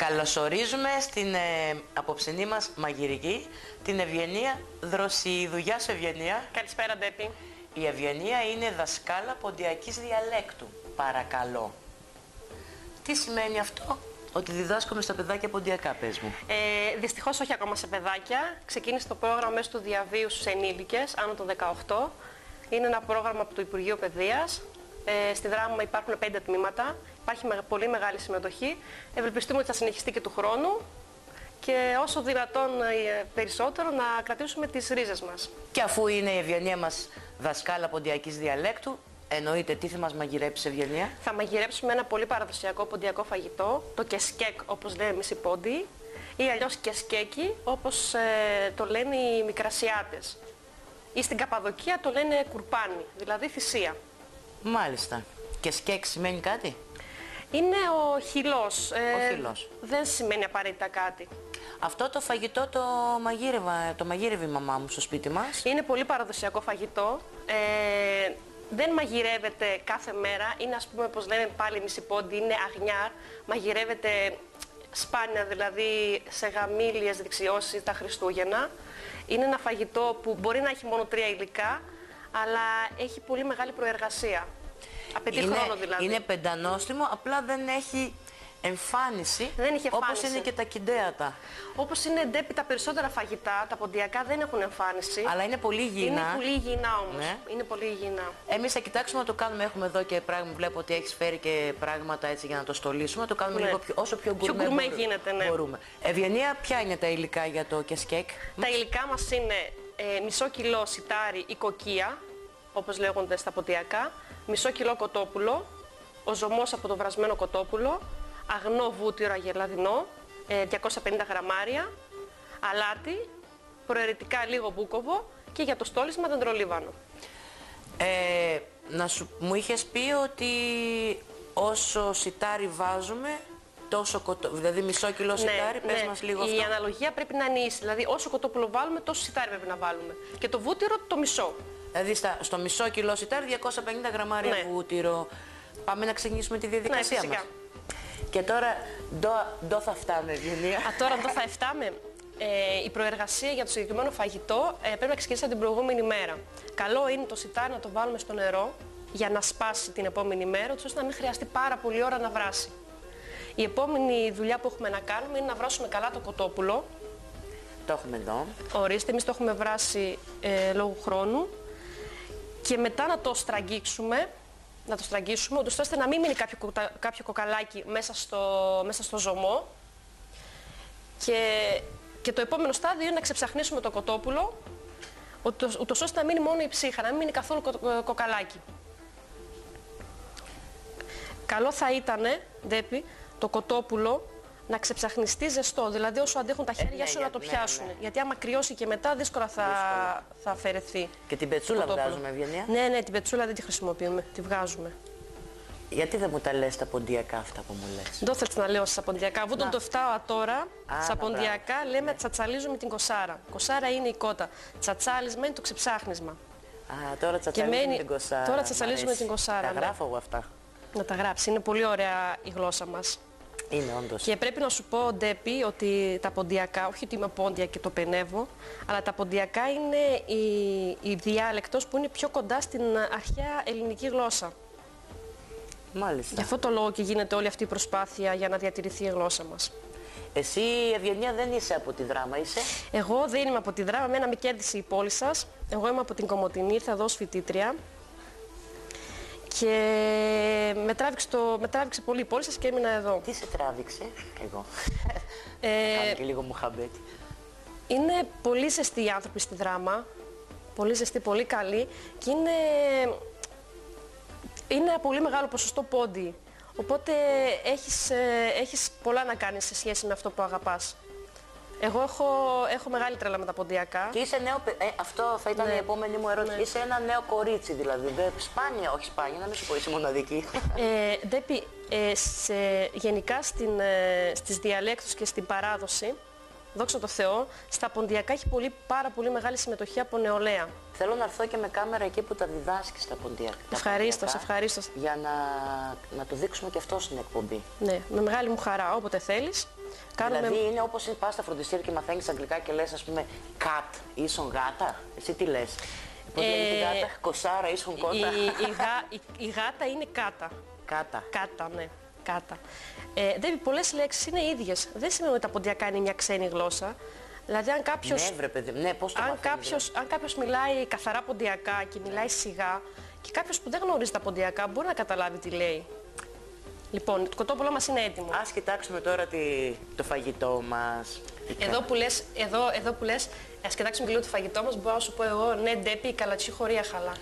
Καλωσορίζουμε στην απόψινή μας μαγειρική την Ευγενία Δροσιίδου. Γεια σου Ευγενία. Καλησπέρα Ντέπη. Η Ευγενία είναι δασκάλα ποντιακής διαλέκτου. Παρακαλώ. Τι σημαίνει αυτό? Ότι διδάσκουμε στα παιδάκια ποντιακά, πες μου. Δυστυχώς όχι ακόμα σε παιδάκια. Ξεκίνησε το πρόγραμμα μέσω του διαβίου στους ενήλικες, άνω των 18. Είναι ένα πρόγραμμα από το Υπουργείο Παιδείας. Στη Δράμα υπάρχουν 5 τμήματα. Υπάρχει πολύ μεγάλη συμμετοχή. Ευελπιστούμε ότι θα συνεχιστεί και του χρόνου. Και όσο δυνατόν περισσότερο να κρατήσουμε τις ρίζες μας. Και αφού είναι η Ευγενία μας δασκάλα ποντιακής διαλέκτου, εννοείται τι θα μας μαγειρέψει Ευγενία? Θα μαγειρέψουμε ένα πολύ παραδοσιακό ποντιακό φαγητό, το κεσκέκ όπως λέμε εμείς οι πόντιοι, ή αλλιώς κεσκέκι όπως το λένε οι Μικρασιάτες. Ή στην Καπαδοκία το λένε κουρπάνι, δηλαδή θυσία. Μάλιστα. Κεσκέκ σημαίνει κάτι? Είναι ο χυλός. Ο χυλός. Δεν σημαίνει απαραίτητα κάτι. Αυτό το φαγητό το μαγείρευε η μαμά μου στο σπίτι μας. Είναι πολύ παραδοσιακό φαγητό. Δεν μαγειρεύεται κάθε μέρα. Είναι, ας πούμε, όπως λέμε πάλι εμείς οι πόντιοι, είναι αγνιάρ. Μαγειρεύεται σπάνια, δηλαδή σε γαμήλιες δεξιώσεις τα Χριστούγεννα. Είναι ένα φαγητό που μπορεί να έχει μόνο 3 υλικά, αλλά έχει πολύ μεγάλη προεργασία. Απαιτεί χρόνο δηλαδή. Είναι πεντανόστιμο, απλά δεν έχει εμφάνιση, δεν έχει εμφάνιση. Όπως είναι και τα κιντέατα. Όπως είναι Ντέπη, τα περισσότερα φαγητά, τα ποντιακά δεν έχουν εμφάνιση. Αλλά είναι πολύ υγιεινά. Είναι πολύ υγιεινά όμως. Ναι. Είναι πολύ υγιεινά. Εμείς θα κοιτάξουμε να το κάνουμε. Έχουμε εδώ και πράγμα. Βλέπω ότι έχεις φέρει και πράγματα έτσι για να το στολίσουμε. Να το κάνουμε λίγο όσο πιο γκουρμέ γίνεται, ναι. Μπορούμε. Ευγενία, ποια είναι τα υλικά για το κεσκέκ? Τα υλικά μας είναι μισό κιλό σιτάρι ή κοκκία, όπως λέγονται στα ποντιακά, μισό κιλό κοτόπουλο, ο ζωμός από το βρασμένο κοτόπουλο, αγνό βούτυρο αγελαδινό, 250 γραμμάρια, αλάτι, προαιρετικά λίγο μπούκοβο και για το στόλισμα δεντρολίβανο. Μου είχες πει ότι όσο σιτάρι βάζουμε, τόσο δηλαδή μισό κιλό σιτάρι, πες μας λίγο αυτό. Η αναλογία πρέπει να είναι ίση, δηλαδή όσο κοτόπουλο βάλουμε, τόσο σιτάρι πρέπει να βάλουμε. Και το βούτυρο το μισό. Δηλαδή στο μισό κιλό σιτάρι 250 γραμμάρια βούτυρο. Πάμε να ξεκινήσουμε τη διαδικασία μας. Και τώρα ντο θα φτάμε, Ευγενία. Τώρα ντο θα φτάμε. Η προεργασία για το συγκεκριμένο φαγητό πρέπει να ξεκινήσει από την προηγούμενη μέρα. Καλό είναι το σιτάρι να το βάλουμε στο νερό για να σπάσει την επόμενη μέρα, ώστε να μην χρειαστεί πάρα πολλή ώρα να βράσει. Η επόμενη δουλειά που έχουμε να κάνουμε είναι να βράσουμε καλά το κοτόπουλο. Το έχουμε εδώ. Ορίστε, εμείς το έχουμε βράσει λόγω χρόνου. Και μετά να το στραγγίξουμε. Ώστε να μην μείνει κάποιο κοκαλάκι μέσα στο ζωμό. Και το επόμενο στάδιο είναι να ξεψαχνίσουμε το κοτόπουλο, ούτως ώστε να μείνει μόνο η ψύχα, να μην μείνει καθόλου κοκαλάκι. Καλό θα ήταν, Ντέπη, το κοτόπουλο να ξεψαχνιστεί ζεστό, δηλαδή όσο αντέχουν τα χέρια σου να το πιάσουν. Γιατί άμα κρυώσει και μετά δύσκολα θα αφαιρεθεί. Και την πετσούλα βγάζουμε, Ευγενία? Ναι, την πετσούλα δεν τη χρησιμοποιούμε, τη βγάζουμε. Γιατί δεν μου τα λες τα ποντιακά αυτά που μου λες? Δεν θέλεις να λέω στα ποντιακά. Αφού τον το φτάω τώρα, στα ποντιακά λέμε τσατσαλίζουμε την κοσάρα. Κοσάρα είναι η κότα. Τσατσάλισμα είναι το ξεψάχνισμα. Τώρα τσατσαλίζουμε την κοσάρα. Τώρα τσατσαλίζουμε την κοσάρα. Τα γράφω εγώ αυτά. Να τα γράψει. Είναι πολύ ωραία η γλώσσα μας. Είναι όντως. Και πρέπει να σου πω, Ντέπη, ότι τα ποντιακά, όχι ότι είμαι πόντια και το πενεύω, αλλά τα ποντιακά είναι η διάλεκτος που είναι πιο κοντά στην αρχαία ελληνική γλώσσα. Μάλιστα. Γι' αυτό το λόγο και γίνεται όλη αυτή η προσπάθεια για να διατηρηθεί η γλώσσα μας. Εσύ, Ευγενία, δεν είσαι από τη Δράμα, είσαι? Εγώ δεν είμαι από τη Δράμα, εμένα με κέρδισε η πόλη σας. Εγώ είμαι από την Κομοτηνή, ήρθα εδώ ως φοιτήτρια. Και με τράβηξε πολύ η πόλη σας και έμεινα εδώ. Τι σε τράβηξε? Εγώ. Κάνω και λίγο μουχαμπέτη. Είναι πολύ ζεστοί οι άνθρωποι στη Δράμα. Πολύ ζεστοί, πολύ καλοί. Και είναι ένα πολύ μεγάλο ποσοστό πόντι. Οπότε έχεις πολλά να κάνεις σε σχέση με αυτό που αγαπάς. Εγώ έχω μεγάλη τρέλα με τα ποντιακά. Και είσαι νέο αυτό θα ήταν η επόμενη μου ερώτηση. Ναι. Είσαι ένα νέο κορίτσι δηλαδή. Σπάνια, όχι σπάνια, να μην σου πω είσαι μοναδική. Ντέπη, γενικά στις διαλέκτους και στην παράδοση, δόξα τω Θεώ, στα ποντιακά έχει πάρα πολύ μεγάλη συμμετοχή από νεολαία. Θέλω να έρθω και με κάμερα εκεί που τα διδάσκεις τα ποντιακά. Ευχαρίστως. Για να το δείξουμε και αυτό στην εκπομπή. Ναι, με μεγάλη μου χαρά, όποτε θέλεις. Δηλαδή είναι όπως πας στα φροντιστήρια και μαθαίνεις αγγλικά και λες, ας πούμε, cat ίσον γάτα. Εσύ τι λες? Πώς λέγεται η γάτα? Κοσάρα ίσον κότα. Η γάτα είναι κάτα. Κάτα. Κάτα, ναι. Κάτα. Πολλές λέξεις είναι ίδιες. Δεν σημαίνει ότι τα ποντιακά είναι μια ξένη γλώσσα. Δηλαδή αν κάποιος, ναι, βρε παιδί, ναι, πώς το αν κάποιος μιλάει καθαρά ποντιακά και μιλάει σιγά και κάποιος που δεν γνωρίζει τα ποντιακά μπορεί να καταλάβει τι λέει. Λοιπόν, το κοτόπουλό μας είναι έτοιμο. Ας κοιτάξουμε τώρα το φαγητό μας. Εδώ που λες, ας κοιτάξουμε και λίγο το φαγητό μας, μπορώ να σου πω εγώ, ναι, Ντέπη, η καλατσί χωρία χαλά.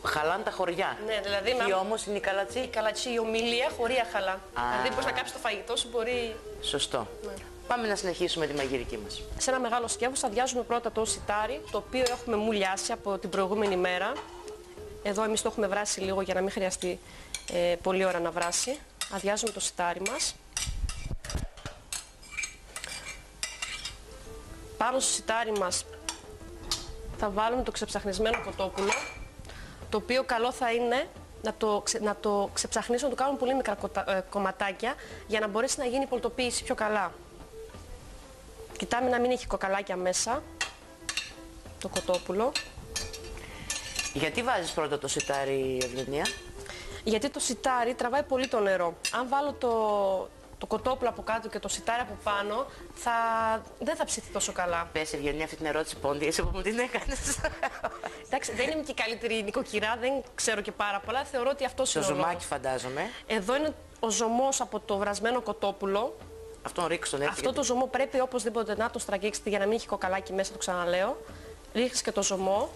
Χαλάνε τα χωριά. Ναι, δηλαδή. Τι όμως είναι η καλατσί? Η καλατσί, η ομιλία χωρία χαλά. Δηλαδή μπορείς να κάψεις το φαγητό σου, μπορεί... Σωστό. Ναι. Πάμε να συνεχίσουμε τη μαγειρική μας. Σε ένα μεγάλο σκεύος αδειάζουμε πρώτα το σιτάρι, το οποίο έχουμε μουλιάσει από την προηγούμενη μέρα. Εδώ εμείς το έχουμε βράσει λίγο για να μην χρειαστεί πολλή ώρα να βράσει. Αδειάζουμε το σιτάρι μας. Πάνω στο σιτάρι μας θα βάλουμε το ξεψαχνισμένο κοτόπουλο, το οποίο καλό θα είναι να το ξεψαχνίσουμε, να το κάνουμε πολύ μικρά κομματάκια για να μπορέσει να γίνει η πολτοποίηση πιο καλά. Κοιτάμε να μην έχει κοκαλάκια μέσα το κοτόπουλο. Γιατί βάζεις πρώτα το σιτάρι, Ευγενία? Γιατί το σιτάρι τραβάει πολύ το νερό. Αν βάλω το κοτόπουλο από κάτω και το σιτάρι από πάνω, δεν θα ψηθεί τόσο καλά. Πες, Ευγενία, αυτή την ερώτηση πόντι, εσύ που μου την έκανες. Εντάξει, δεν είμαι και η καλύτερη νοικοκυρά, δεν ξέρω και πάρα πολλά. Θεωρώ ότι αυτό είναι ο λόγος. Το ζωμάκι φαντάζομαι. Εδώ είναι ο ζωμός από το βρασμένο κοτόπουλο. Αυτόν ρίξ τον έτσι. Αυτό το ζωμό πρέπει οπωσδήποτε να το στραγγίξετε για να μην έχει κοκαλάκι μέσα, το ξαναλέω. Ρίχνεις και το ζωμό.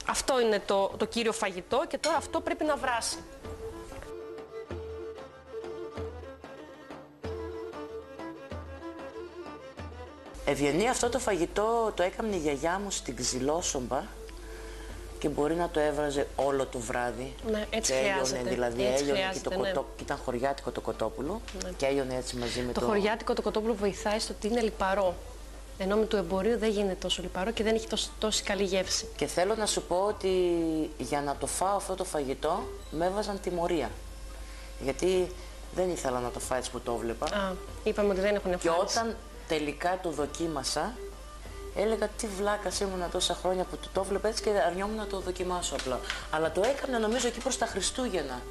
Αυτό είναι το κύριο φαγητό και τώρα αυτό πρέπει να βράσει. Ευγενία, αυτό το φαγητό το έκανε η γιαγιά μου στην Ξυλόσομπα και μπορεί να το έβραζε όλο το βράδυ. Ναι, έτσι και χρειάζεται. Έλειωνε, δηλαδή έτσι έλειωνε και, ναι. και ήταν χωριάτικο το κοτόπουλο, ναι. Και έλειωνε έτσι μαζί με το χωριάτικο το κοτόπουλο βοηθάει στο ότι είναι λιπαρό. Ενώ με του εμπορίου δεν γίνεται τόσο λιπαρό και δεν έχει τόση καλή γεύση. Και θέλω να σου πω ότι για να το φάω αυτό το φαγητό με έβαζαν τιμωρία. Γιατί δεν ήθελα να το φάω έτσι που το έβλεπα. Είπαμε ότι δεν έχουν φάει. Και όταν τελικά το δοκίμασα, έλεγα τι βλάκας ήμουνα τόσα χρόνια που το έβλεπα έτσι και αρνιόμουν να το δοκιμάσω απλά. Αλλά το έκανα νομίζω εκεί προς τα Χριστούγεννα.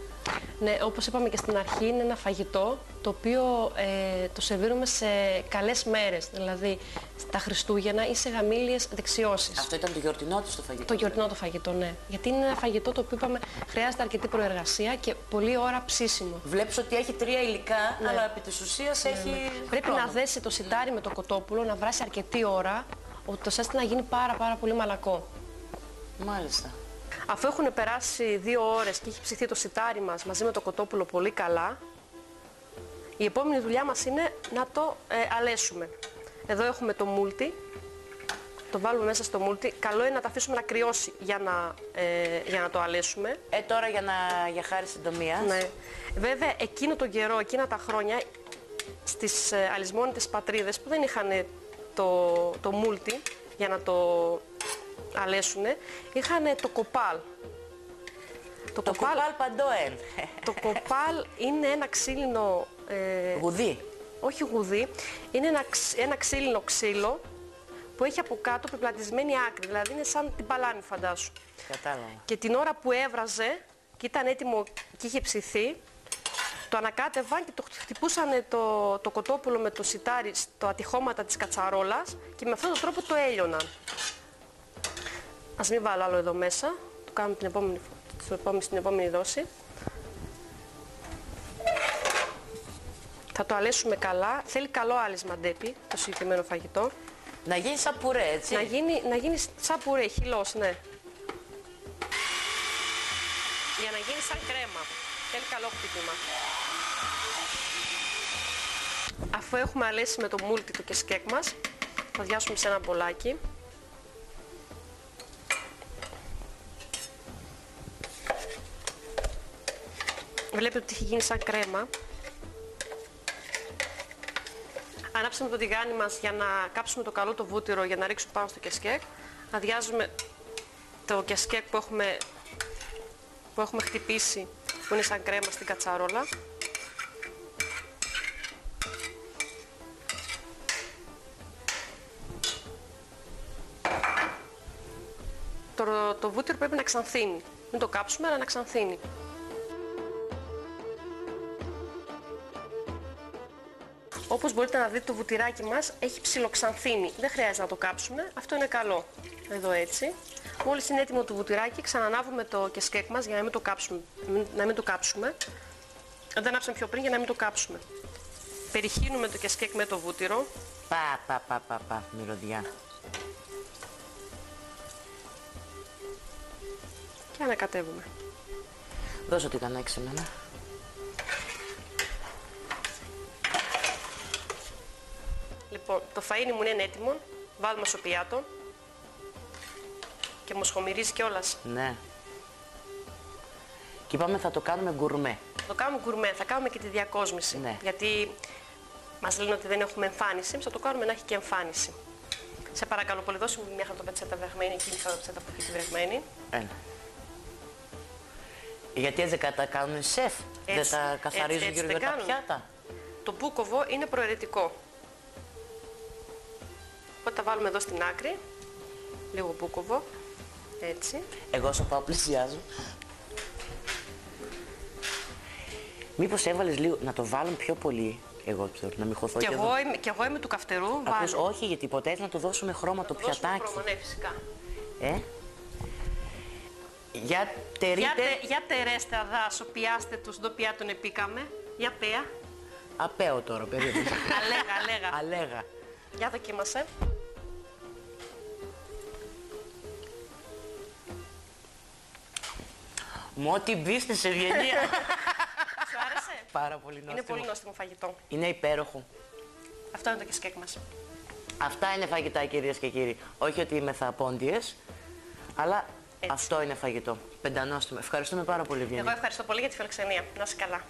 Ναι, όπως είπαμε και στην αρχή, είναι ένα φαγητό το οποίο το σερβίρουμε σε καλές μέρες, δηλαδή στα Χριστούγεννα ή σε γαμήλιες δεξιώσεις. Αυτό ήταν το γιορτινό της το φαγητό? Το γιορτινό το φαγητό, ναι. Γιατί είναι ένα φαγητό το οποίο είπαμε χρειάζεται αρκετή προεργασία και πολλή ώρα ψήσιμο. Βλέπεις ότι έχει 3 υλικά, ναι. Αλλά επί της ουσίας έχει Πρέπει να δέσει το σιτάρι με το κοτόπουλο, να βράσει αρκετή ώρα, ώστε να γίνει πάρα πολύ μαλακό. Μάλιστα. Αφού έχουν περάσει 2 ώρες και έχει ψηθεί το σιτάρι μας μαζί με το κοτόπουλο πολύ καλά, η επόμενη δουλειά μας είναι να το αλέσουμε. Εδώ έχουμε το μούλτι, το βάλουμε μέσα στο μούλτι. Καλό είναι να το αφήσουμε να κρυώσει για να το αλέσουμε. Τώρα για χάρη συντομίας. Ναι. Βέβαια εκείνο τον καιρό, εκείνα τα χρόνια, στις αλυσμόνητες πατρίδες που δεν είχαν το μούλτι για να το αλέσουνε, είχαν το κοπάλ. Το κοπάλ παντόεν. Το κοπάλ είναι ένα ξύλινο... Γουδί. Όχι γουδί, είναι ένα ξύλινο ξύλο που έχει από κάτω πεπλατισμένη άκρη, δηλαδή είναι σαν την παλάμη φαντάσου. Κατάλαβα. Και την ώρα που έβραζε και ήταν έτοιμο και είχε ψηθεί, το ανακάτευαν και το χτυπούσαν το κοτόπουλο με το σιτάρι στο ατυχώματα της κατσαρόλας και με αυτόν τον τρόπο το έλειωναν. Ας μην βάλω άλλο εδώ μέσα, το κάνουμε στην επόμενη δόση. Θα το αλέσουμε καλά, θέλει καλό άλυσμα Ντέπη, το συγκεκριμένο φαγητό. Να γίνει σαν πουρέ, έτσι. Να γίνει σαν πουρέ, χυλός, ναι. Για να γίνει σαν κρέμα, θέλει καλό χτύπημα. Αφού έχουμε αλέσει με το μούλτι το κεσκέκ μας, θα διάσουμε σε ένα μπολάκι. Βλέπετε ότι έχει γίνει σαν κρέμα. Ανάψαμε το τηγάνι μας για να κάψουμε το καλό το βούτυρο για να ρίξουμε πάνω στο κεσκέκ. Αδειάζουμε το κεσκέκ που έχουμε χτυπήσει, που είναι σαν κρέμα, στην κατσαρόλα. το βούτυρο πρέπει να ξανθύνει. Μην το κάψουμε, αλλά να ξανθύνει. Όπως μπορείτε να δείτε, το βουτυράκι μας έχει ψιλοξανθύνει. Δεν χρειάζεται να το κάψουμε, αυτό είναι καλό. Εδώ έτσι. Μόλις είναι έτοιμο το βουτυράκι, ξανανάβουμε το κεσκέκ μας για να μην το κάψουμε. Δεν άψαμε πιο πριν για να μην το κάψουμε. Περιχύνουμε το κεσκέκ με το βούτυρο. Μυρωδιά. Και ανακατεύουμε. Δώσε τι κανάκι σε μένα. Λοιπόν, το φαΐνι μου είναι έτοιμο. Βάλουμε στο πιάτο. Και μοσχομυρίζει κιόλας. Ναι. Και είπαμε θα το κάνουμε γκουρμέ. Θα το κάνουμε γκουρμέ, θα κάνουμε και τη διακόσμηση. Ναι. Γιατί μας λένε ότι δεν έχουμε εμφάνιση, εμείς θα το κάνουμε να έχει και εμφάνιση. Σε παρακαλώ πολύ, δώσε μου μια χαρτοπετσέτα βρεγμένη, εκείνη η χαρτοπετσέτα που έχει τη βρεγμένη. Έλα. Γιατί έτσι δεν τα κάνουν σεφ, δεν τα καθαρίζουν γύρω για τα πιάτα. Το μπούκοβο είναι προαιρετικό. Οπότε τα βάλουμε εδώ στην άκρη, λίγο μπούκοβο, έτσι. Εγώ όσο πάω πλησιάζω. Μήπως έβαλες λίγο, να το βάλουν πιο πολύ, εγώ ξέρω, να μην χωθώ και εγώ είμαι του καυτερού, ακούς, όχι, γιατί ποτέ έτσι να του δώσουμε χρώμα το πιατάκι. Χρώμα, ναι, φυσικά. Για τερίτε... Για τερέστε αδάσο, πιάστε τους, το πιάτον επίκαμε. Για πέα. Απέω τώρα, περίμενε. Αλέγα. Για δοκίμασε. Μου ό,τι μπει στην Ευγενία. Σου άρεσε? Πάρα πολύ νόστιμο. Είναι πολύ νόστιμο φαγητό. Είναι υπέροχο. Αυτό είναι το κεσκέκ μας. Αυτά είναι φαγητά, κυρίες και κύριοι. Όχι ότι είμαι θαπόντιες, αλλά αυτό είναι φαγητό. Πεντανόστιμο. Ευχαριστούμε πάρα πολύ, Ευγενία. Εγώ ευχαριστώ πολύ για τη φιλοξενία. Να είσαι καλά.